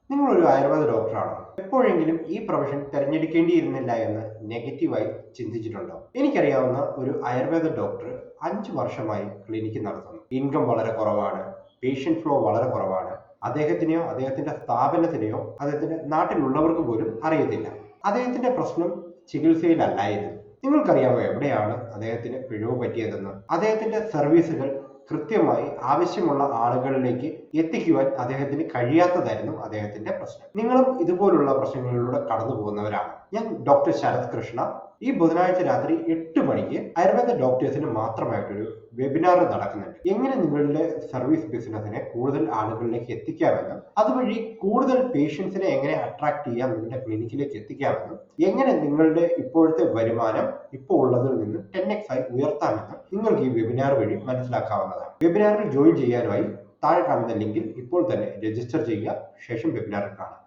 നിങ്ങളൊരു ആയുർവേദ ഡോക്ടറാണോ? എപ്പോഴെങ്കിലും ഈ പ്രൊഫഷൻ തിരഞ്ഞെടുക്കേണ്ടിയിരുന്നില്ല എന്ന് നെഗറ്റീവായി ചിന്തിച്ചിട്ടുണ്ടോ? എനിക്കറിയാവുന്ന ഒരു ആയുർവേദ ഡോക്ടർ 5 വർഷമായി ക്ലിനിക്ക് നടത്തുന്നു. ഇൻകം വളരെ കുറവാണ്, പേഷ്യന്റ് ഫ്ലോ വളരെ കുറവാണ്. അദ്ദേഹത്തിനെയോ അദ്ദേഹത്തിന്റെ സ്ഥാപനത്തിനെയോ അദ്ദേഹത്തിന്റെ നാട്ടിലുള്ളവർക്ക് പോലും അറിയത്തില്ല. അദ്ദേഹത്തിന്റെ പ്രശ്നം ചികിത്സയിലല്ലായിരുന്നു. നിങ്ങൾക്കറിയാമോ എവിടെയാണ് അദ്ദേഹത്തിന് പിഴവ് പറ്റിയതെന്ന്? അദ്ദേഹത്തിന്റെ സർവീസുകൾ കൃത്യമായി ആവശ്യമുള്ള ആളുകളിലേക്ക് എത്തിക്കുവാൻ അദ്ദേഹത്തിന് കഴിയാത്തതായിരുന്നു അദ്ദേഹത്തിന്റെ പ്രശ്നം. നിങ്ങളും ഇതുപോലുള്ള പ്രശ്നങ്ങളിലൂടെ കടന്നു പോകുന്നവരാണ്. ഞാൻ ഡോക്ടർ ശരത് കൃഷ്ണ. ഈ ബുധനാഴ്ച രാത്രി 8 മണിക്ക് ആയുർവേദ ഡോക്ടേഴ്സിന് മാത്രമായിട്ടൊരു വെബിനാർ നടക്കുന്നുണ്ട്. എങ്ങനെ നിങ്ങളുടെ സർവീസ് ബിസിനസിനെ കൂടുതൽ ആളുകളിലേക്ക് എത്തിക്കാമെന്നും അതുവഴി കൂടുതൽ പേഷ്യൻസിനെ എങ്ങനെ അട്രാക്ട് ചെയ്യാം നിങ്ങളുടെ ക്ലിനിക്കിലേക്ക് എത്തിക്കാമെന്നും എങ്ങനെ നിങ്ങളുടെ ഇപ്പോഴത്തെ വരുമാനം ഇപ്പോൾ ഉള്ളതിൽ നിന്ന് 10x ആയി ഉയർത്താമെന്നും നിങ്ങൾക്ക് ഈ വെബിനാർ വഴി മനസ്സിലാക്കാവുന്നതാണ്. വെബിനാറിൽ ജോയിൻ ചെയ്യാനായി താഴെ കാണുന്ന ലിങ്കിൽ ഇപ്പോൾ തന്നെ രജിസ്റ്റർ ചെയ്യുക. ശേഷം വെബിനാറിൽ കാണാം.